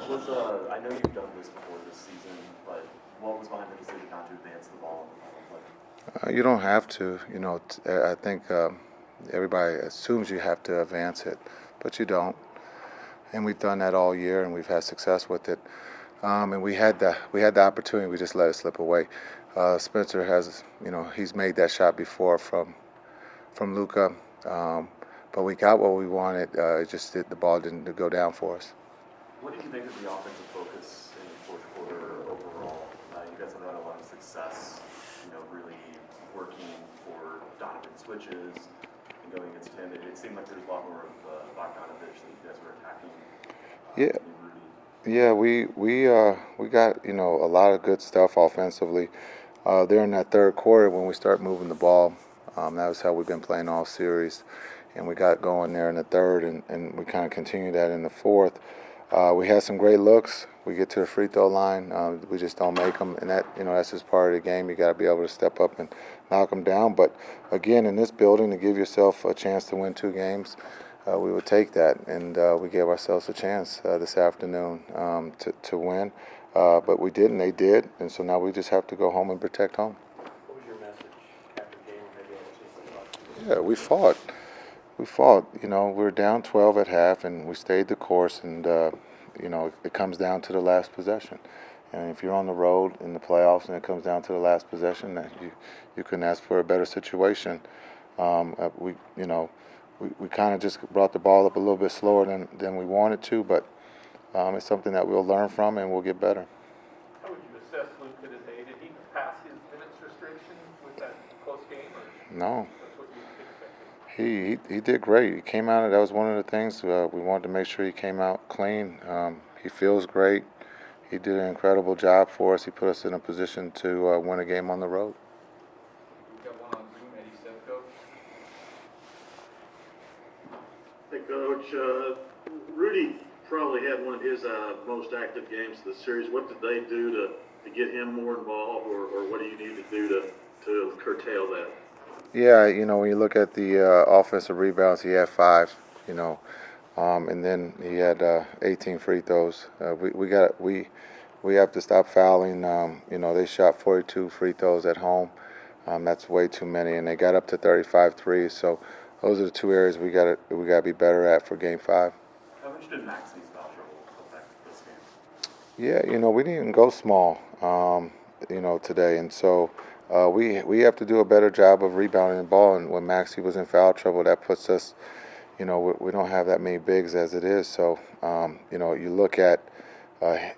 I know you've done this before this season, but what was behind the decision not to advance the ball in the final play? You don't have to. I think everybody assumes you have to advance it, but you don't. And we've done that all year, and we've had success with it. And we had the opportunity. We just let it slip away. Spencer has, he's made that shot before from Luka, but we got what we wanted. The ball didn't go down for us. What did you think of the offensive focus in the fourth quarter overall? You guys have had a lot of success, really working for Donovan switches and going against him. It seemed like there was a lot more of Bogdanovich that you guys were attacking. Yeah. Rudy. Yeah, we got a lot of good stuff offensively. There in that third quarter when we start moving the ball, that was how we've been playing all series, and we got going there in the third, and we kind of continued that in the fourth. We had some great looks. We get to the free throw line, we just don't make them, and that's just part of the game. You got to be able to step up and knock them down. But again, in this building, to give yourself a chance to win 2 games. We would take that, and we gave ourselves a chance this afternoon to win. But we didn't, they did, and so now we just have to go home and protect home. What was your message after the game? Maybe I Yeah, we fought. We fought. We were down 12 at half, and we stayed the course, and, it comes down to the last possession. And if you're on the road in the playoffs and it comes down to the last possession, you couldn't ask for a better situation. We kind of just brought the ball up a little bit slower than we wanted to, but it's something that we'll learn from and we'll get better. How would you assess Luka today? Did he pass his minutes restriction with that close game? Or No. That's what you expected? He did great. He came out, that was one of the things we wanted to make sure he came out clean. He feels great. He did an incredible job for us. He put us in a position to win a game on the road. We've got one on Zoom, Eddie Seth, Coach. Hey, Coach. Rudy probably had one of his most active games of the series. What did they do to get him more involved, or what do you need to do to curtail that? Yeah, when you look at the offensive rebounds, he had 5, and then he had 18 free throws. We have to stop fouling. They shot 42 free throws at home. That's way too many, and they got up to 35 threes. So those are the 2 areas we got to be better at for Game 5. How much did Maxi's foul trouble affect this game? Yeah, we didn't go small, today, and so we have to do a better job of rebounding the ball. And when Maxi was in foul trouble, that puts us, we don't have that many bigs as it is. So, you look at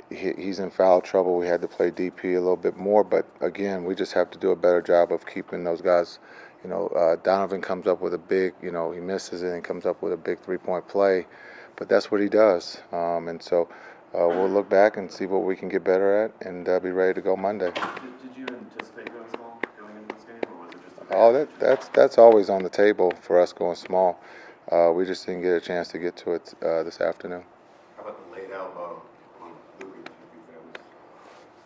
he's in foul trouble. We had to play DP a little bit more, but again, we just have to do a better job of keeping those guys. Donovan comes up with a big, he misses it and comes up with a big 3-point play, but that's what he does. And so we'll look back and see what we can get better at and be ready to go Monday. Did you anticipate going small going into this game, or was it just That's always on the table for us going small. We just didn't get a chance to get to it this afternoon. How about the late elbow on Luka? Do you think that was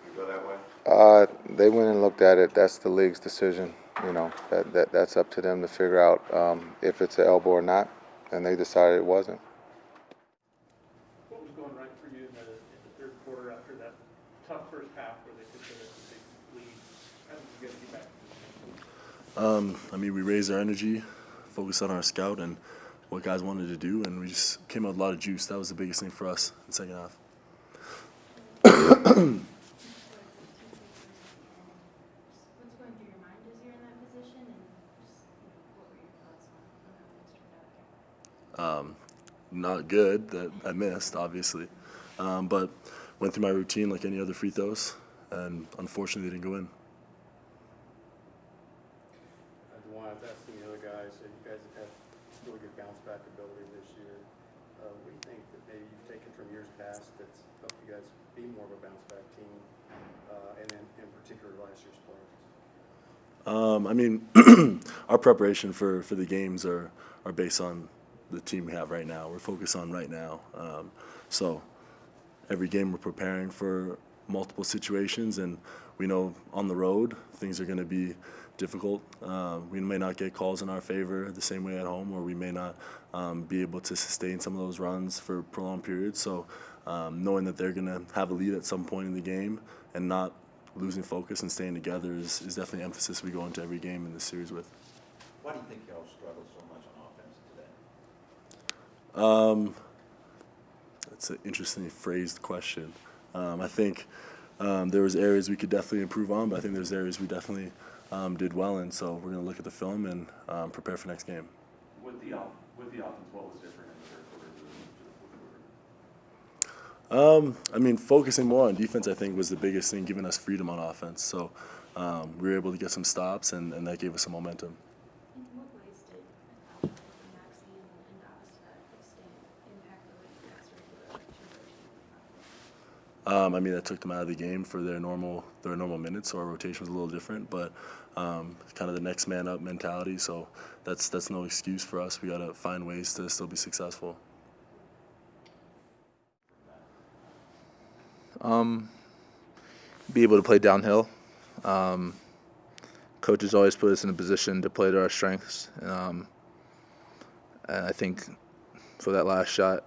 going to go that way? They went and looked at it. That's the league's decision. That's up to them to figure out if it's an elbow or not, and they decided it wasn't. What was going right for you in the third quarter after that tough first half where they took a big lead? How did you guys get back? We raised our energy, focused on our scout and what guys wanted to do, and we just came out with a lot of juice. That was the biggest thing for us in the second half. What's going through your mind as you're in that position, and just what were your thoughts on how things turned out there? Not good that I missed, obviously, but went through my routine like any other free throws, and unfortunately they didn't go in. The one I was asking the other guys, you guys have had really good bounce back ability this year. What do you think that maybe you've taken from years past that's helped you guys be more of a bounce back team, and in particular last year's playoffs? Our preparation for the games are based on the team we have right now. We're focused on right now. So every game we're preparing for multiple situations, and we know on the road things are going to be difficult. We may not get calls in our favor the same way at home, or we may not be able to sustain some of those runs for prolonged periods. So knowing that they're going to have a lead at some point in the game and not losing focus and staying together is definitely an emphasis we go into every game in this series with. Why do you think y'all struggled so much on offense today? That's an interestingly phrased question. I think there was areas we could definitely improve on, but I think there's areas we definitely did well in. So we're going to look at the film and prepare for next game. With the offense, what was different in the third quarter to the fourth quarter? I mean, focusing more on defense, I think, was the biggest thing, giving us freedom on offense. So we were able to get some stops, and that gave us some momentum. In what ways did Maxey and Davis to that extent impact the way you guys were able to I mean, that took them out of the game for their normal minutes, so our rotation was a little different. But kind of the next man up mentality. So that's no excuse for us. We got to find ways to still be successful. Be able to play downhill. Coaches always put us in a position to play to our strengths. And I think for that last shot,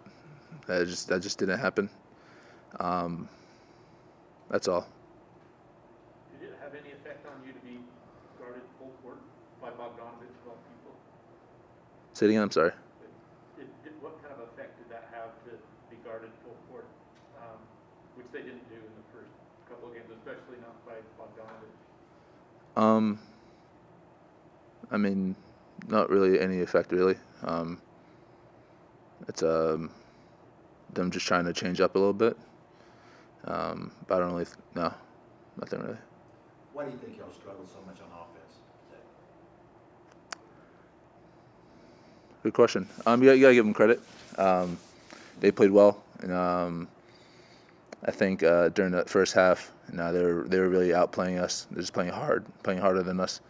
that just didn't happen. That's all. Did it have any effect on you to be guarded full court by Bogdanovich of all people? Say it again, I'm sorry. What kind of effect did that have to be guarded full court, which they didn't do in the first couple of games, especially not by Bogdanovich? I mean, not really any effect, really. It's them just trying to change up a little bit. But I don't really, no, nothing really. Why do you think y'all struggled so much on offense today? Good question. You gotta give them credit. They played well, and I think during the first half, they were really outplaying us. They're just playing harder than us.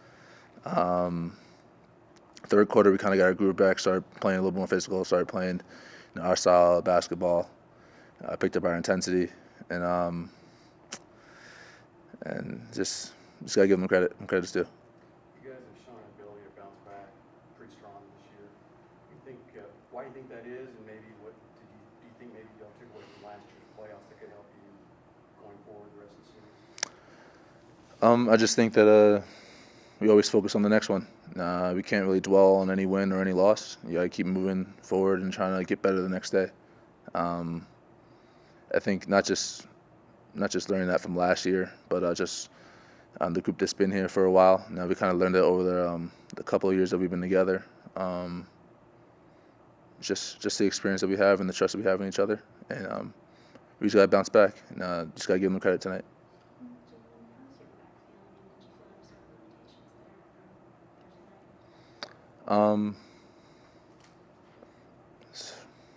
Third quarter, we kind of got our groove back, started playing a little more physical, started playing our style of basketball, picked up our intensity, and just gotta give them credit. Credit's due. You guys have shown an ability to bounce back pretty strong this year. Why do you think that is, and maybe do you think maybe y'all took away from last year's playoffs that could help you going forward the rest of the series? I just think that we always focus on the next one. We can't really dwell on any win or any loss. You gotta keep moving forward and trying to get better the next day. I think not just learning that from last year, but just the group that's been here for a while. Now we kind of learned it over the couple of years that we've been together. Just the experience that we have and the trust that we have in each other, and we just gotta bounce back. And just gotta give them credit tonight.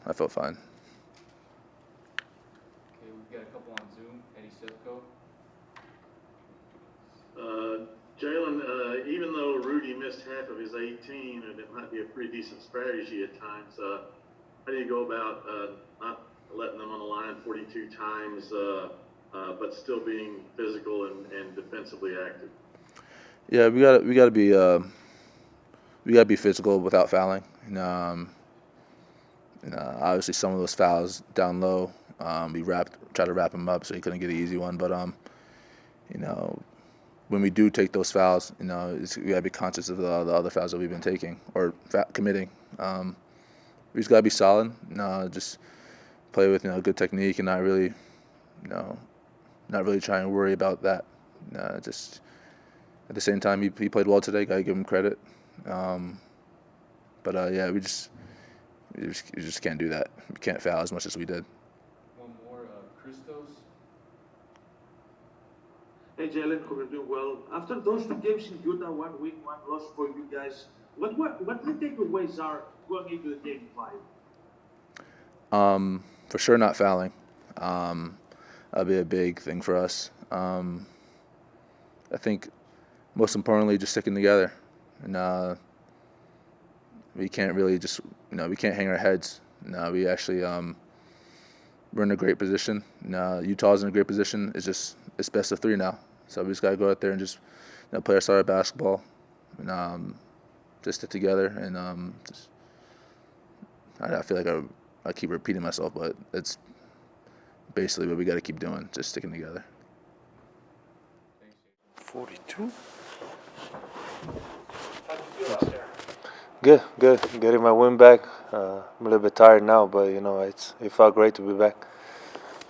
I felt fine. Okay, we've got a couple on Zoom. Eddie Sivko. Jalen, even though Rudy missed half of his 18, and it might be a pretty decent strategy at times, how do you go about not letting them on the line 42 times, but still being physical and defensively active? Yeah, we gotta be physical without fouling. Obviously, some of those fouls down low, we try to wrap him up so he couldn't get an easy one. But when we do take those fouls, we gotta be conscious of the other fouls that we've been taking or committing. We just gotta be solid. Just play with good technique and not really trying to worry about that. Just at the same time, he played well today. Gotta give him credit. But yeah, we just can't do that. We can't foul as much as we did. One more, Christos. Hey Jalen, hope you're doing well. After those two games in Utah, 1 win, 1 loss for you guys, what the takeaways are going into the game 5? For sure, not fouling. That'll be a big thing for us. I think most importantly, just sticking together. And we can't really just, we can't hang our heads. No, we actually, we're in a great position. Utah's in a great position. It's best of 3 now. So we just got to go out there and just play our style of basketball and just stick together. And I feel like I keep repeating myself, but it's basically what we got to keep doing, just sticking together. 42. How do you feel out there? Good. Getting my win back. I'm a little bit tired now, but it felt great to be back.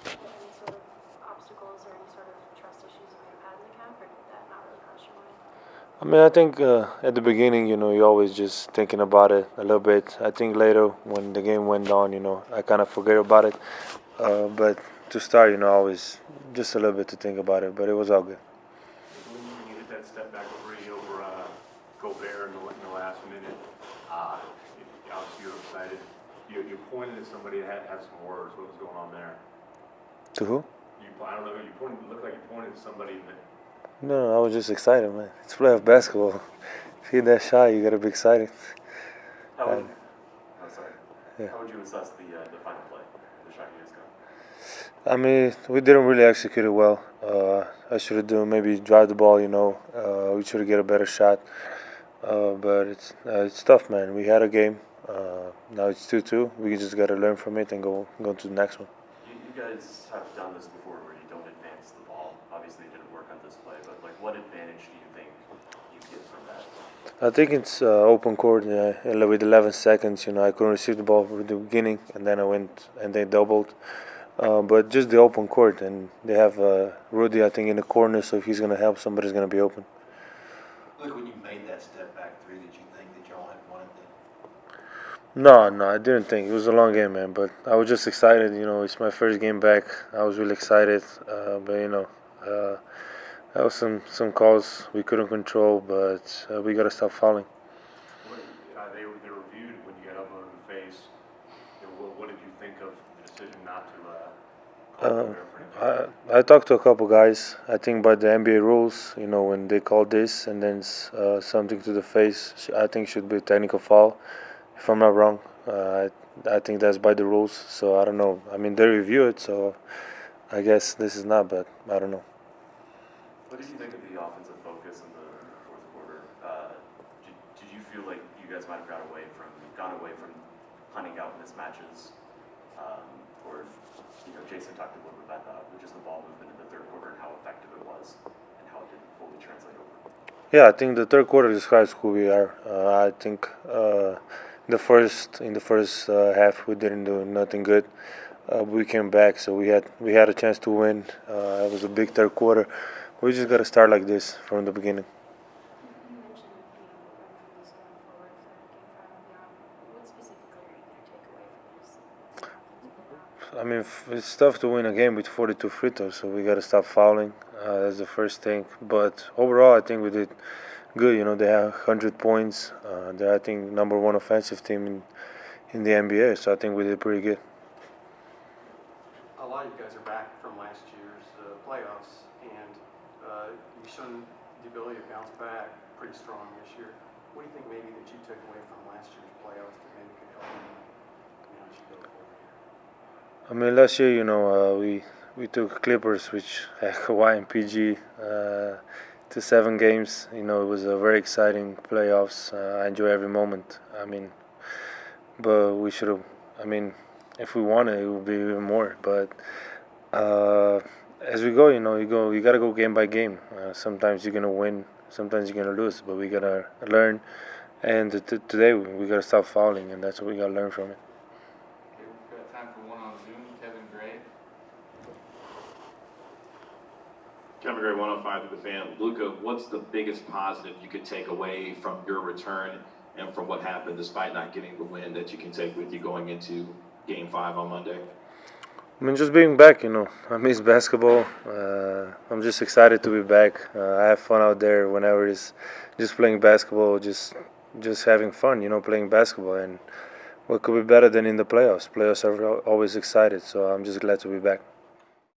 Any sort of obstacles or any sort of trust issues you may have had in the camp, or did that not really cross your mind? I mean, I think at the beginning, you're always just thinking about it a little bit. I think later, when the game went on, I kind of forget about it. But to start, always just a little bit to think about it. But it was all good. When you hit that step back over Gobert in the last minute, obviously you're excited. You pointed at somebody that had some words. What was going on there? To who? I don't know. You pointed. It looked like you pointed at somebody that. No, I was just excited, man. It's playoff basketball. If you hit that shot, you gotta be excited. How would, Yeah. How would you assess the final play, the shot you guys got? I mean, we didn't really execute it well. I should have done maybe drive the ball. We should have get a better shot. But it's tough, man. We had a game. Now it's 2-2. We just gotta learn from it and go to the next one. You guys have done this before where you don't advance the ball. Obviously it didn't work on this play, but what advantage do you think you get from that? I think it's open court. With 11 seconds, I couldn't receive the ball from the beginning, and then I went and they doubled. But just the open court, and they have Rudy, I think, in the corner, so if he's going to help, somebody's going to be open. Look, when you made that step back 3, did you think that y'all had won it then? No, I didn't think. It was a long game, man, but I was just excited. It's my first game back. I was really excited, but there was some calls we couldn't control, but we got to stop fouling. They reviewed when you got elbowed in the face. What did you think of the decision not to call it? I talked to a couple guys. I think by the NBA rules, when they call this and then something to the face, I think should be a technical foul. If I'm not wrong, I think that's by the rules. So I don't know. I mean, they review it, so I guess this is not, but I don't know. What did you think of the offensive focus in the fourth quarter? Did you feel like you guys might have gone away from hunting out mismatches? Or Jason talked a little bit about just the ball movement in the third quarter and how effective it was and how it didn't fully translate over. Yeah, I think the third quarter describes who we are. I think in the first half we didn't do nothing good. We came back, so we had a chance to win. It was a big third quarter. We just got to start like this from the beginning. You mentioned learning from this going forward for Game 5 and beyond. What specifically are you going to take away from this? I mean, it's tough to win a game with 42 free throws, so we got to stop fouling. That's the first thing. But overall, I think we did good. They have 100 points. They're, I think, number 1 offensive team in the NBA, so I think we did pretty good. A lot of you guys are back from last year's playoffs, and you've shown the ability to bounce back pretty strong this year. What do you think maybe that you took away from last year's playoffs that maybe could help you as you go forward? I mean, last year, we took Clippers, which had Kawhi and PG, to 7 games. It was a very exciting playoffs. I enjoy every moment. I mean, but we should have. I mean, if we won it would be even more. But as we go, you gotta go game by game. Sometimes you're gonna win, sometimes you're gonna lose. But we gotta learn. And today we gotta stop fouling, and that's what we gotta learn from it. Okay, we've got time for one on Zoom. Kevin Gray. Kevin Gray, 105 to the fan. Luka, what's the biggest positive you could take away from your return and from what happened despite not getting the win that you can take with you going into Game 5 on Monday? I mean, just being back, I miss basketball. I'm just excited to be back. I have fun out there whenever it's just playing basketball, just having fun, playing basketball. And what could be better than in the playoffs? Playoffs are always excited, so I'm just glad to be back.